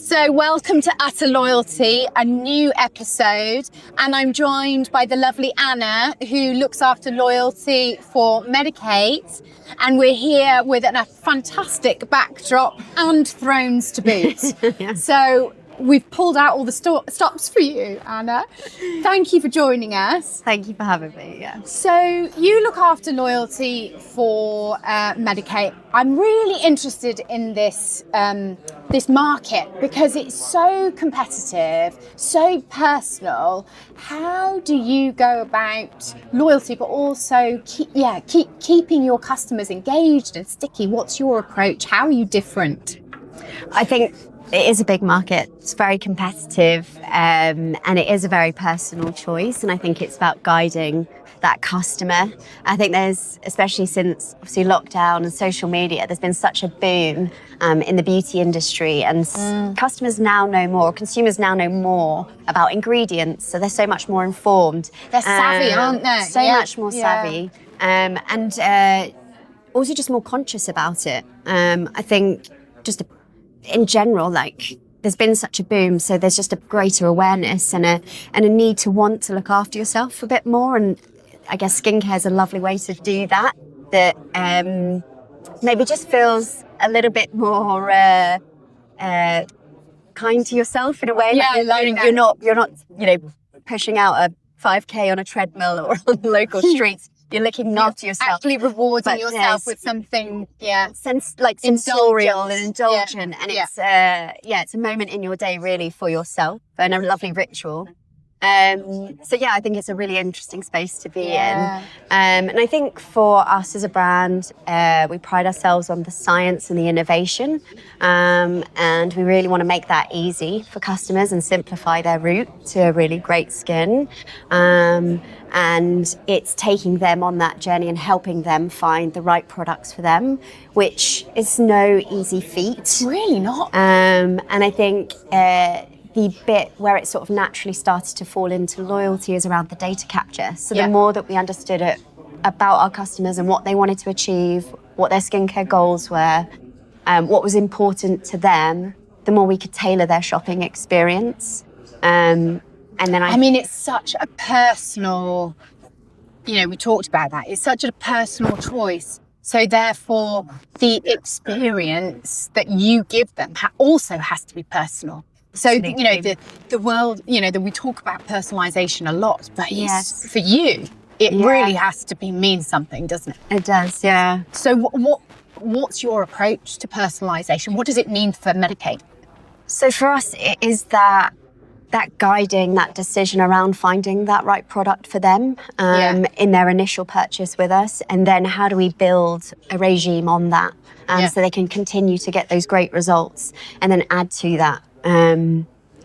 So welcome to Utter Loyalty, a new episode, and I'm joined by the lovely Anna, who looks after loyalty for Medik8, and we're here with a fantastic backdrop and thrones to boot. Yeah. So we've pulled out all the stops for you, Anna. Thank you for joining us. Thank you for having me. Yeah. So you look after loyalty for Medik8. I'm really interested in this this market because it's so competitive, so personal. How do you go about loyalty, but also keeping your customers engaged and sticky? What's your approach? How are you different? I think it is a big market. It's very competitive, and it is a very personal choice. And I think it's about guiding that customer. I think there's, especially since obviously lockdown and social media, there's been such a boom in the beauty industry, and customers now know more, consumers now know more about ingredients. So they're so much more informed. They're savvy, aren't they? So much more savvy, and also just more conscious about it. I think just in general, like, there's been such a boom, so there's just a greater awareness and a need to want to look after yourself a bit more. And I guess skincare is a lovely way to do that. That maybe just feels a little bit more kind to yourself in a way. Yeah, you're not pushing out a 5K on a treadmill or on the local streets. You're looking after yourself. Actually rewarding yourself with something, sensorial and indulgent. Yeah. And it's a moment in your day really for yourself and a lovely ritual. I think it's a really interesting space to be in. And I think for us as a brand, we pride ourselves on the science and the innovation. And we really want to make that easy for customers and simplify their route to a really great skin. And it's taking them on that journey and helping them find the right products for them, which is no easy feat. Really not. And I think the bit where it sort of naturally started to fall into loyalty is around the data capture. So the more that we understood it about our customers and what they wanted to achieve, what their skincare goals were, what was important to them, the more we could tailor their shopping experience. And then I mean, it's such a personal, we talked about that. It's such a personal choice. So therefore, the experience that you give them also has to be personal. So, Absolutely. The world, that we talk about personalisation a lot, but for you, it really has to mean something, doesn't it? It does, yeah. So what's your approach to personalisation? What does it mean for Medik8? So for us, it is that guiding that decision around finding that right product for them in their initial purchase with us. And then how do we build a regime on that so they can continue to get those great results and then add to that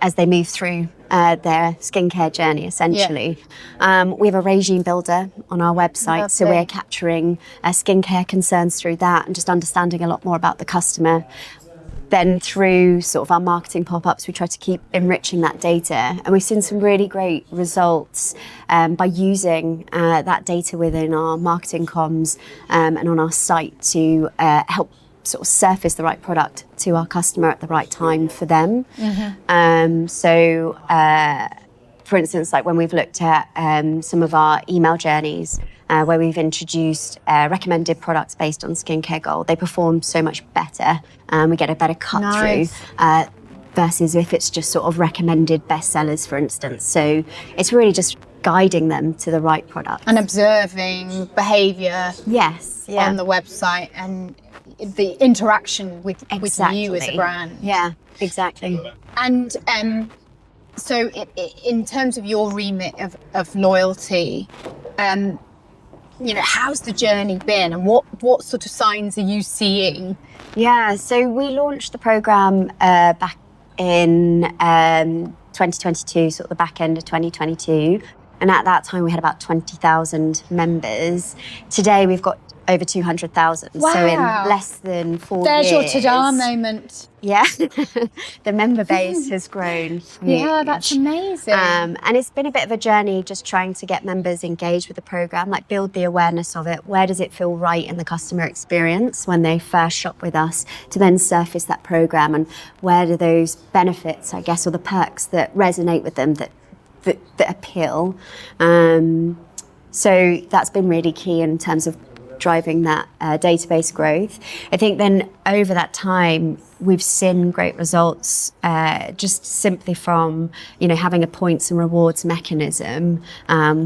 as they move through their skincare journey, essentially. We have a regime builder on our website. Lovely. So we're capturing skincare concerns through that and just understanding a lot more about the customer. Then through sort of our marketing pop-ups, we try to keep enriching that data. And we've seen some really great results by using that data within our marketing comms and on our site to help sort of surface the right product to our customer at the right time for them. For instance, like when we've looked at some of our email journeys, where we've introduced recommended products based on skincare goal, they perform so much better. We get a better cut through versus if it's just sort of recommended bestsellers, for instance. So it's really just guiding them to the right product. And observing behaviour on the website and the interaction with you as a brand. Yeah, exactly. And so in terms of your remit of loyalty, how's the journey been and what sort of signs are you seeing? Yeah, so we launched the programme back in 2022, sort of the back end of 2022. And at that time, we had about 20,000 members. Today, we've got over 200,000. Wow. So in less than 4 years. There's your ta-da moment. Yeah, the member base has grown huge. Yeah, that's amazing. And it's been a bit of a journey just trying to get members engaged with the program, like build the awareness of it. Where does it feel right in the customer experience when they first shop with us, to then surface that program, and where do those benefits, I guess, or the perks that resonate with them, that appeal. So that's been really key in terms of driving that database growth. I think then over that time, we've seen great results just simply from, having a points and rewards mechanism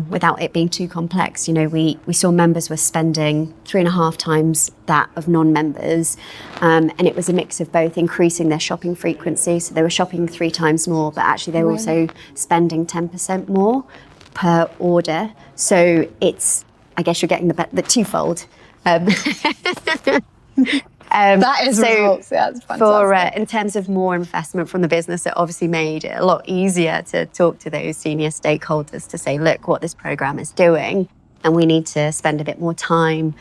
without it being too complex. We saw members were spending 3.5 times that of non-members, and it was a mix of both increasing their shopping frequency, so they were shopping 3 times more, but actually they were also spending 10% more per order. So it's, I guess you're getting the twofold. That is results. Yeah, that's fantastic. In terms of more investment from the business, it obviously made it a lot easier to talk to those senior stakeholders to say, look, what this program is doing, and we need to spend a bit more time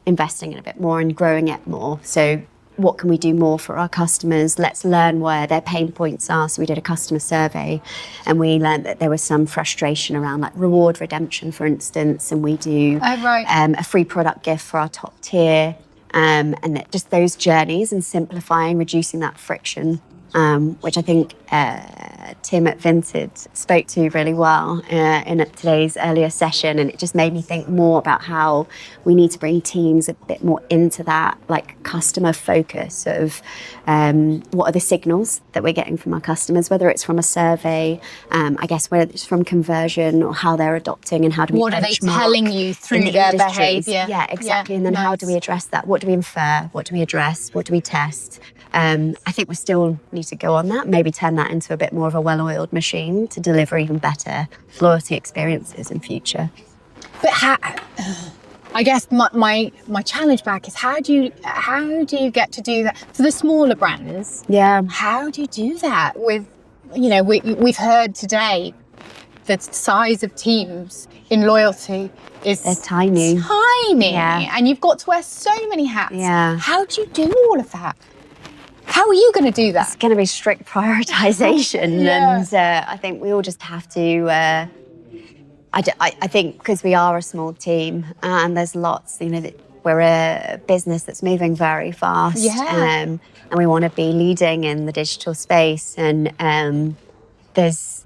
investing in a bit more and growing it more. So what can we do more for our customers? Let's learn where their pain points are. So we did a customer survey, and we learned that there was some frustration around like reward redemption, for instance, and we do a free product gift for our top tier, and that just those journeys and simplifying, reducing that friction, which I think Tim at Vinted spoke to really well in today's earlier session, and it just made me think more about how we need to bring teams a bit more into that like customer focus of what are the signals that we're getting from our customers, whether it's from a survey, I guess whether it's from conversion, or how they're adopting, and how do we what are they telling you through their behaviour? Yeah, exactly. And then how do we address that? What do we infer? What do we address? What do we test? I think we still need to go on that, maybe turn that into a bit more of a well-oiled machine to deliver even better loyalty experiences in future. But I guess my challenge back is how do you get to do that for the smaller brands? Yeah. How do you do that with, we've heard today the size of teams in loyalty is they're tiny. Yeah. And you've got to wear so many hats. Yeah. How do you do all of that? How are you going to do that? It's going to be strict prioritization. Yeah. And I think we all just have to, I think because we are a small team and there's lots, we're a business that's moving very fast. Yeah. And we want to be leading in the digital space. And there's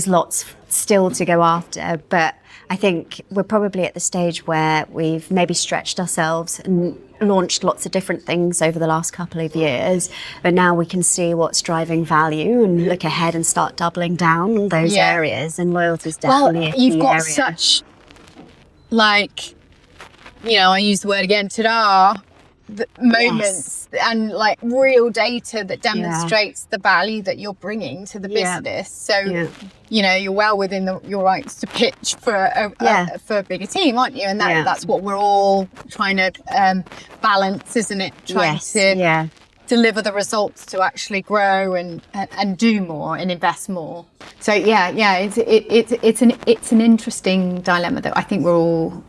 lots still to go after. But I think we're probably at the stage where we've maybe stretched ourselves and launched lots of different things over the last couple of years, but now we can see what's driving value and look ahead and start doubling down on those areas, and loyalty is definitely a key you've got area. such, I use the word again, ta-da, moments and like real data that demonstrates the value that you're bringing to the business. So, you're well within your rights to pitch for a bigger team, aren't you? And that's what we're all trying to balance, isn't it? Trying to deliver the results to actually grow and do more and invest more. So it's an interesting dilemma that I think we're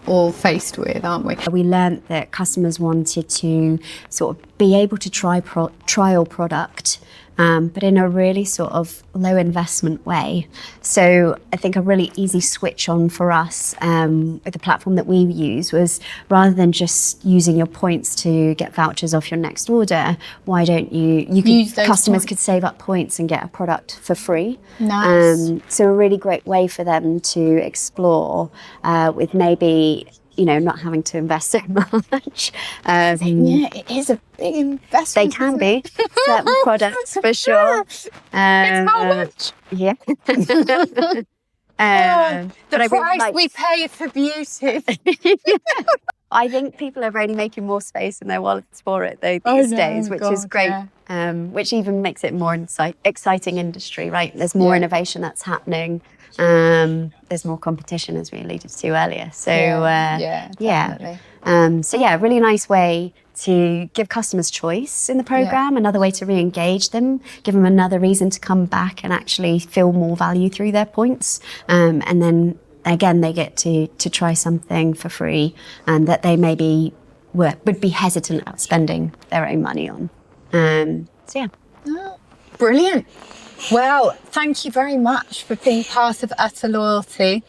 all faced with, aren't we? We learned that customers wanted to sort of be able to trial product, but in a really sort of low investment way. So I think a really easy switch on for us with the platform that we use was, rather than just using your points to get vouchers off your next order, why don't customers could save up points and get a product for free. Nice. So a really great way for them to explore with maybe not having to invest so much. It is a big investment. They can be certain products for sure. It's how much? Yeah. The price we pay for beauty. I think people are really making more space in their wallets for it these days, which is great. Yeah. Which even makes it more exciting industry, right? There's more innovation that's happening. There's more competition, as we alluded to earlier. So definitely. Really nice way to give customers choice in the program, another way to re-engage them, give them another reason to come back and actually feel more value through their points, and then again, they get to try something for free and that they maybe would be hesitant about spending their own money on. So yeah. Oh, brilliant. Well, thank you very much for being part of Utter Loyalty.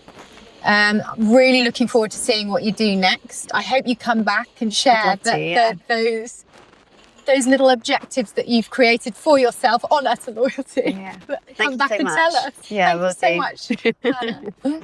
Really looking forward to seeing what you do next. I hope you come back and share those little objectives that you've created for yourself on Utter Loyalty. Yeah. Come back and tell us. Yeah, Thank you so much.